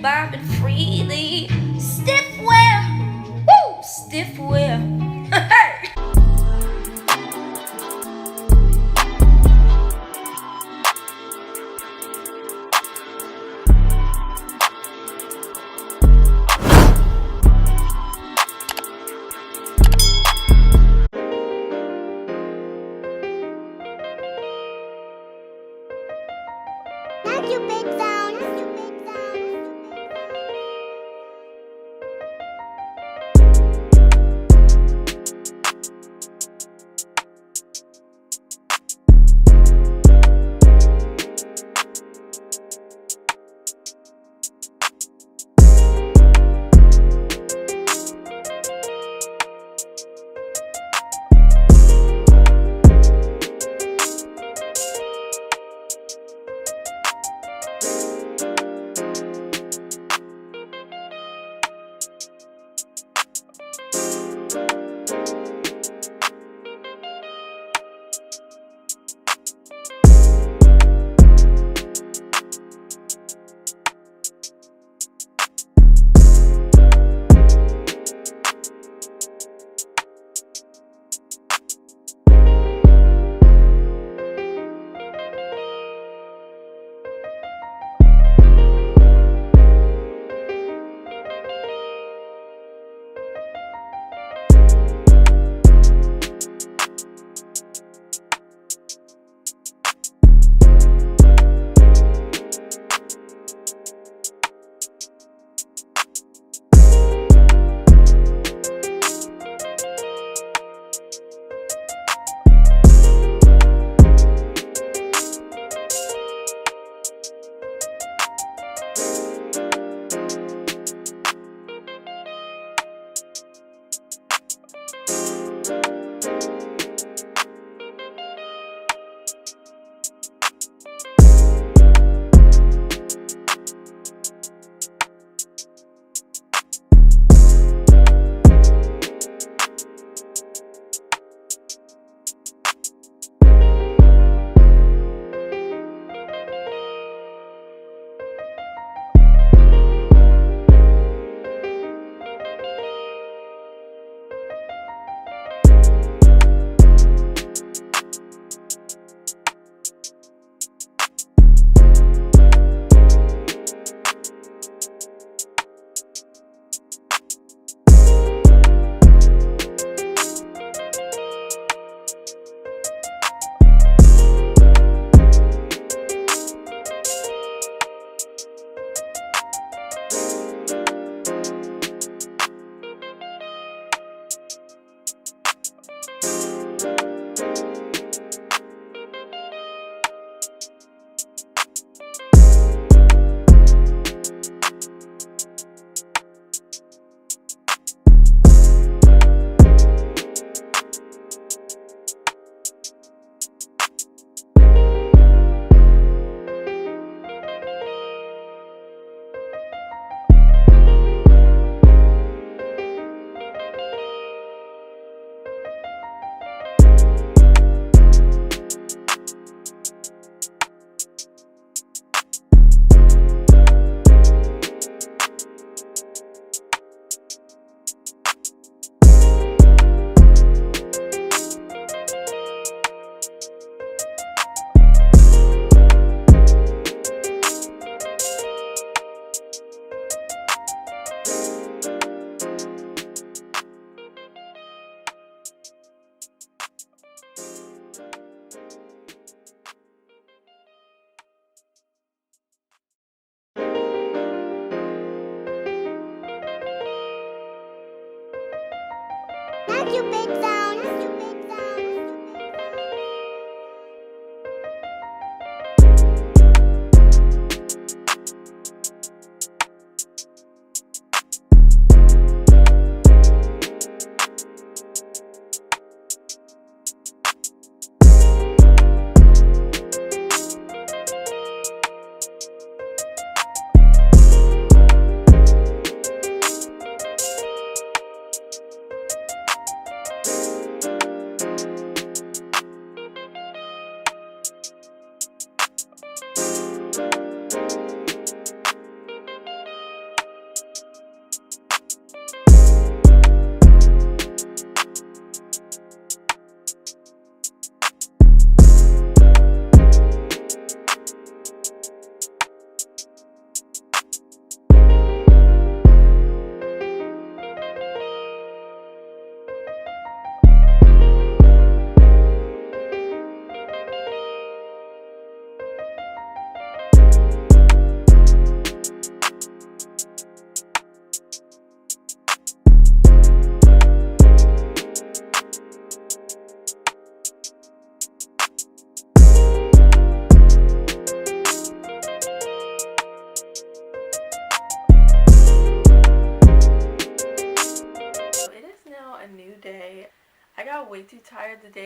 bobbing freely. Stiff wear, woo, stiff wear. Hey. Thank you, big sound.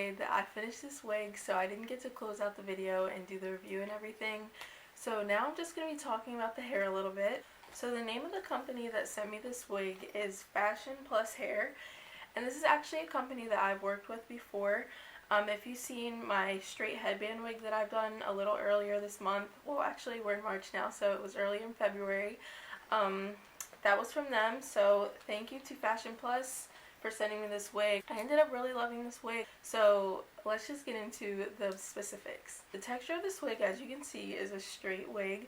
say that I finished this wig, so I didn't get to close out the video and do the review and everything. So now I'm just going to be talking about the hair a little bit. So the name of the company that sent me this wig is Fashion Plus Hair, and this is actually a company that I've worked with before. If you've seen my straight headband wig that I've done a little earlier this month, well actually we're in March now, so it was early in February, that was from them. So thank you to Fashion Plus for sending me this wig. I ended up really loving this wig, so let's just get into the specifics. The texture of this wig, as you can see, is a straight wig.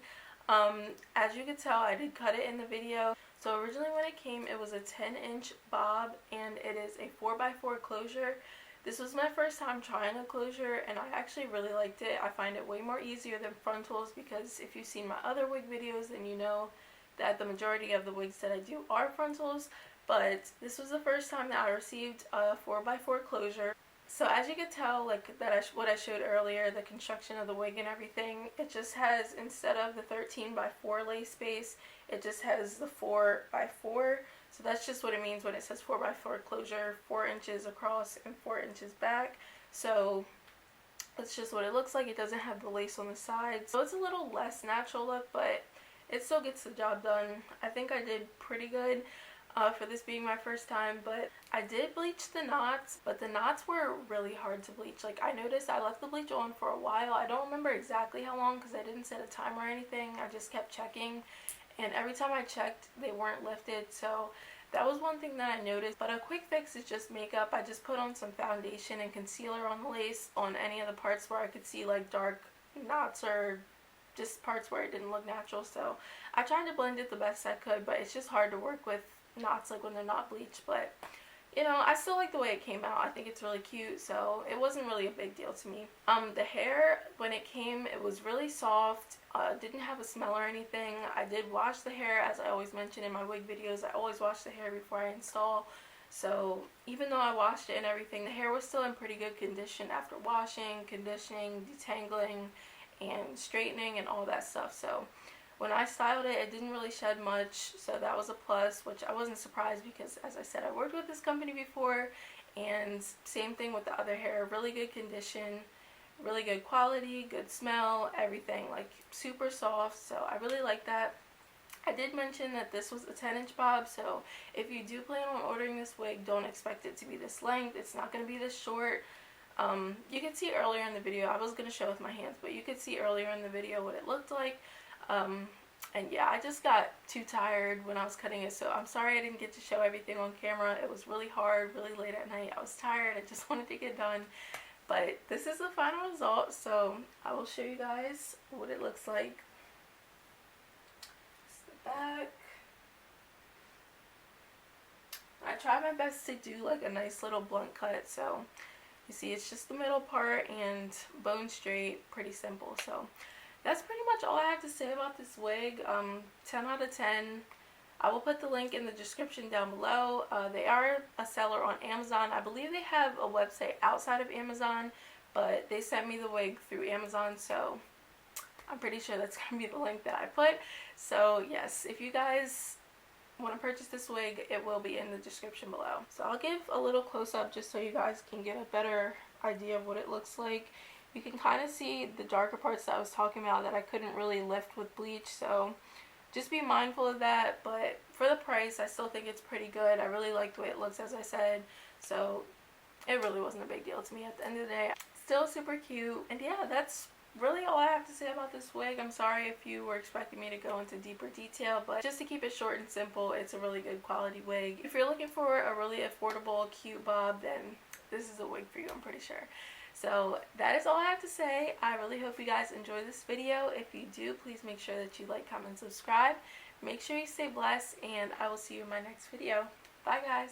As you can tell, I did cut it in the video. So originally when it came, it was a 10-inch bob, and it is a 4x4 closure. This was my first time trying a closure, and I actually really liked it. I find it way more easier than frontals, because if you've seen my other wig videos, then you know that the majority of the wigs that I do are frontals. But this was the first time that I received a 4x4 closure. So as you can tell, like what I showed earlier, the construction of the wig and everything, it just has, instead of the 13x4 lace base, it just has the 4x4. So that's just what it means when it says 4x4 closure, 4 inches across and 4 inches back. So that's just what it looks like. It doesn't have the lace on the side. So it's a little less natural look, but it still gets the job done. I think I did pretty good for this being my first time, but I did bleach the knots, but the knots were really hard to bleach. Like, I noticed I left the bleach on for a while. I don't remember exactly how long because I didn't set a timer or anything. I just kept checking, and every time I checked, they weren't lifted. So that was one thing that I noticed. But a quick fix is just makeup. I just put on some foundation and concealer on the lace on any of the parts where I could see like dark knots or just parts where it didn't look natural. So I tried to blend it the best I could, but it's just hard to work with knots like when they're not bleached. But you know, I still like the way it came out. I think it's really cute, so it wasn't really a big deal to me. The hair, when it came, it was really soft. Didn't have a smell or anything. I did wash the hair, as I always mention in my wig videos. I always wash the hair before I install. So even though I washed it and everything, the hair was still in pretty good condition after washing, conditioning, detangling, and straightening and all that stuff. So when I styled it, it didn't really shed much, so that was a plus, which I wasn't surprised because, as I said, I worked with this company before, and same thing with the other hair. Really good condition, really good quality, good smell, everything, like super soft. So I really like that. I did mention that this was a 10-inch bob, so if you do plan on ordering this wig, don't expect it to be this length. It's not going to be this short. You could see earlier in the video, I was going to show with my hands, but you could see earlier in the video what it looked like. And yeah, I just got too tired when I was cutting it, so I'm sorry I didn't get to show everything on camera. It was really hard, really late at night. I was tired. I just wanted to get done. But this is the final result, so I will show you guys what it looks like. This is the back. I tried my best to do like a nice little blunt cut, so you see it's just the middle part and bone straight, pretty simple. So that's pretty much all I have to say about this wig. 10 out of 10. I will put the link in the description down below. They are a seller on Amazon. I believe they have a website outside of Amazon, but they sent me the wig through Amazon, so I'm pretty sure that's going to be the link that I put. So yes, if you guys want to purchase this wig, it will be in the description below. So I'll give a little close-up just so you guys can get a better idea of what it looks like. You can kind of see the darker parts that I was talking about that I couldn't really lift with bleach, so just be mindful of that. But for the price, I still think it's pretty good. I really like the way it looks, as I said, so it really wasn't a big deal to me at the end of the day. Still super cute. And yeah, that's really all I have to say about this wig. I'm sorry if you were expecting me to go into deeper detail, but just to keep it short and simple, it's a really good quality wig. If you're looking for a really affordable, cute bob, then this is a wig for you, I'm pretty sure. So that is all I have to say. I really hope you guys enjoy this video. If you do, please make sure that you like, comment, subscribe. Make sure you stay blessed, and I will see you in my next video. Bye, guys.